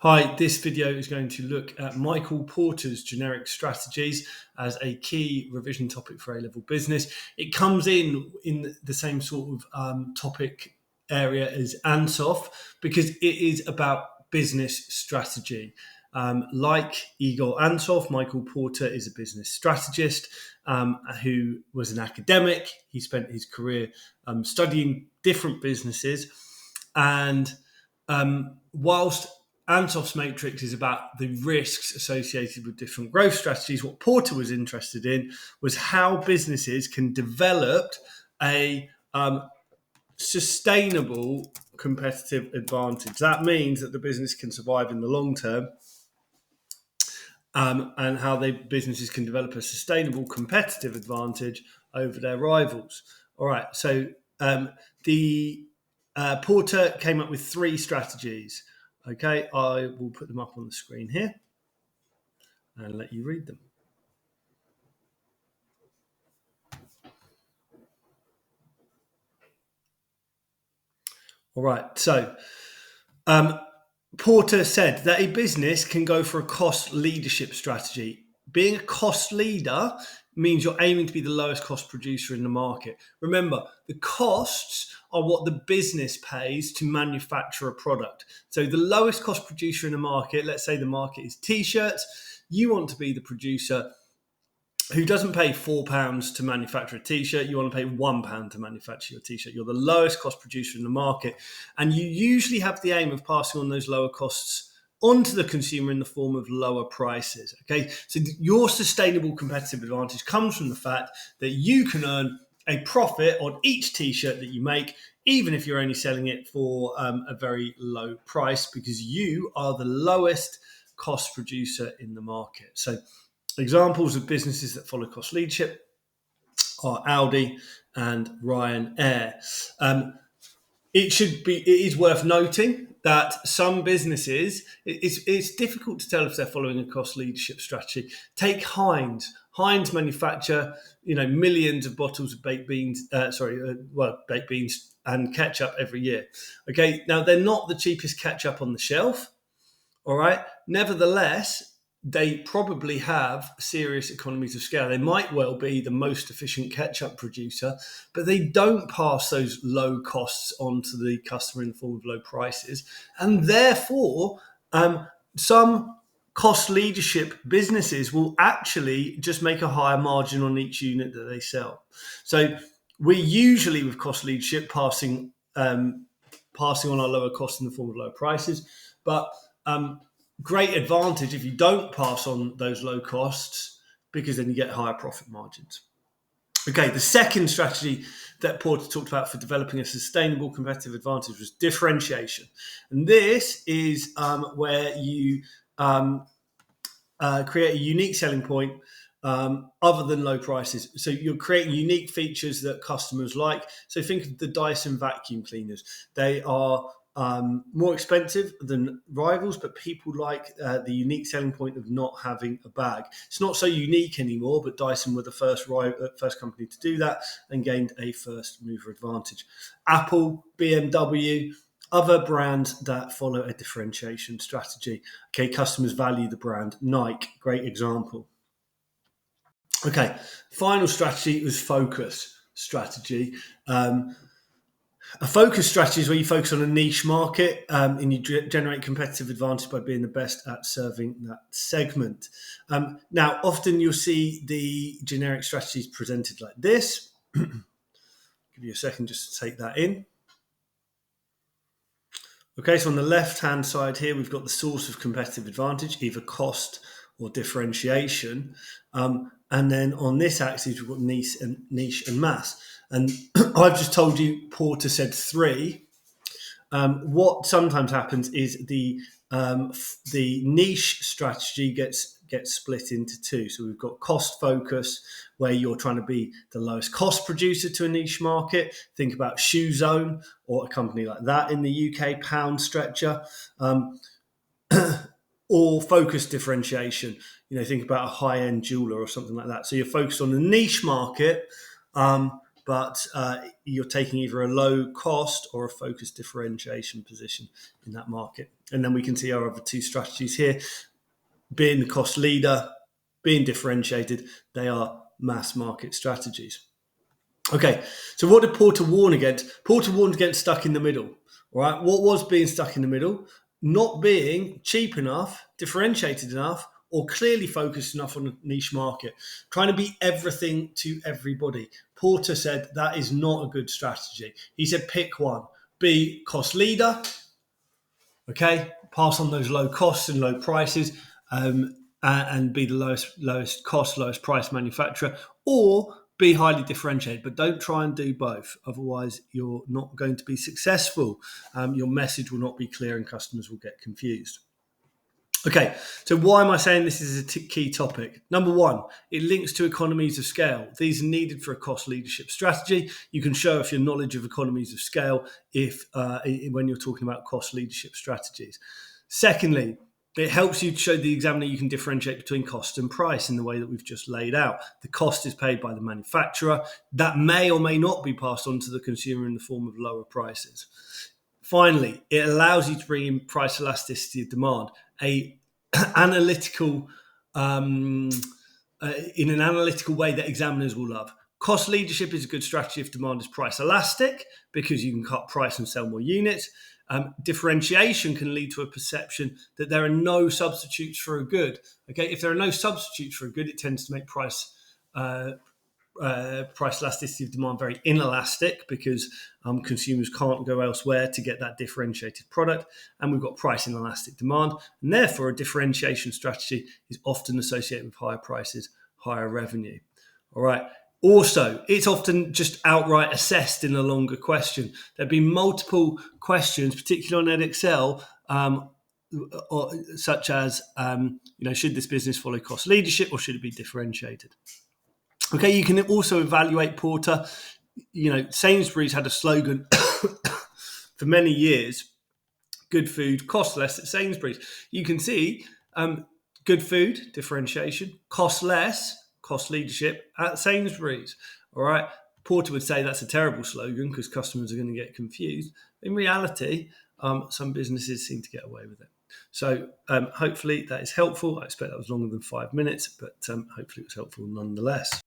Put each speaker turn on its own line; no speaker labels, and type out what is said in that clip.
Hi, this video is going to look at Michael Porter's generic strategies as a key revision topic for A-level business. It comes in the same sort of topic area as ANSOF because it is about business strategy. Like Igor Ansoff, Michael Porter is a business strategist who was an academic. He spent his career studying different businesses, and whilst Ansoff's matrix is about the risks associated with different growth strategies, what Porter was interested in was how businesses can develop a sustainable competitive advantage. That means that the business can survive in the long term, and how businesses can develop a sustainable competitive advantage over their rivals. All right, so Porter came up with three strategies. Okay, I will put them up on the screen here and let you read them. All right, so Porter said that a business can go for a cost leadership strategy. Being a cost leader means you're aiming to be the lowest cost producer in the market. Remember, the costs are what the business pays to manufacture a product. So the lowest cost producer in the market, let's say the market is t-shirts, you want to be the producer who doesn't pay £4 to manufacture a t-shirt. You want to pay £1 to manufacture your t-shirt. You're the lowest cost producer in the market, and you usually have the aim of passing on those lower costs onto the consumer in the form of lower prices. Okay, so your sustainable competitive advantage comes from the fact that you can earn a profit on each t-shirt that you make, even if you're only selling it for a very low price, because you are the lowest cost producer in the market. So examples of businesses that follow cost leadership are Audi and Ryanair. It is worth noting that some businesses, it's difficult to tell if they're following a cost leadership strategy. Take Heinz. Heinz manufacture, millions of bottles of baked beans and ketchup every year. Okay, now they're not the cheapest ketchup on the shelf. All right. Nevertheless, they probably have serious economies of scale. They might well be the most efficient ketchup producer, but they don't pass those low costs on to the customer in the form of low prices. And therefore, some cost leadership businesses will actually just make a higher margin on each unit that they sell. So we're usually, with cost leadership, passing on our lower costs in the form of lower prices. But great advantage if you don't pass on those low costs, because then you get higher profit margins. Okay, the second strategy that Porter talked about for developing a sustainable competitive advantage was differentiation. And this is where you create a unique selling point other than low prices. So you're creating unique features that customers like. So think of the Dyson vacuum cleaners. They are more expensive than rivals, but people like the unique selling point of not having a bag. It's not so unique anymore, but Dyson were the first company to do that and gained a first mover advantage. Apple, BMW, other brands that follow a differentiation strategy. Okay, customers value the brand. Nike, great example. Okay, final strategy was focus strategy. A focus strategy is where you focus on a niche market and you generate competitive advantage by being the best at serving that segment. Now, often you'll see the generic strategies presented like this. Give you a second just to take that in. Okay, so on the left-hand side here, we've got the source of competitive advantage, either cost or differentiation. And then on this axis, we've got niche and mass. And I've just told you Porter said three. What sometimes happens is the niche strategy gets split into two. So we've got cost focus, where you're trying to be the lowest cost producer to a niche market. Think about Shoe Zone or a company like that in the UK, Pound Stretcher. Or focus differentiation. Think about a high-end jeweler or something like that. So you're focused on the niche market, but you're taking either a low cost or a focus differentiation position in that market. And then we can see our other two strategies here. Being the cost leader, being differentiated, they are mass market strategies. Okay, so what did Porter warn against? Porter warned against stuck in the middle. All right, what was being stuck in the middle? Not being cheap enough, differentiated enough, or clearly focused enough on a niche market. Trying to be everything to everybody. Porter said that is not a good strategy. He said pick one. Be cost leader. Okay, pass on those low costs and low prices, and be the lowest cost, lowest price manufacturer, or be highly differentiated. But don't try and do both. Otherwise, you're not going to be successful. Your message will not be clear and customers will get confused. Okay, so why am I saying this is a key topic? Number one, it links to economies of scale. These are needed for a cost leadership strategy. You can show off your knowledge of economies of scale when you're talking about cost leadership strategies. Secondly, it helps you to show the examiner you can differentiate between cost and price in the way that we've just laid out. The cost is paid by the manufacturer. That may or may not be passed on to the consumer in the form of lower prices. Finally, it allows you to bring in price elasticity of demand, in an analytical way that examiners will love. Cost leadership is a good strategy if demand is price elastic because you can cut price and sell more units. Differentiation can lead to a perception that there are no substitutes for a good. Okay, if there are no substitutes for a good, it tends to make price elasticity of demand very inelastic because consumers can't go elsewhere to get that differentiated product, and we've got price inelastic demand, and therefore a differentiation strategy is often associated with higher prices, higher revenue. All right. Also, it's often just outright assessed in a longer question. There'd be multiple questions, particularly on Edexcel, such as, should this business follow cost leadership or should it be differentiated? Okay, you can also evaluate Porter. Sainsbury's had a slogan for many years: good food costs less at Sainsbury's. You can see good food, differentiation, cost less, cost leadership at Sainsbury's. All right. Porter would say that's a terrible slogan because customers are going to get confused. In reality, some businesses seem to get away with it. So hopefully that is helpful. I expect that was longer than 5 minutes, but hopefully it was helpful nonetheless.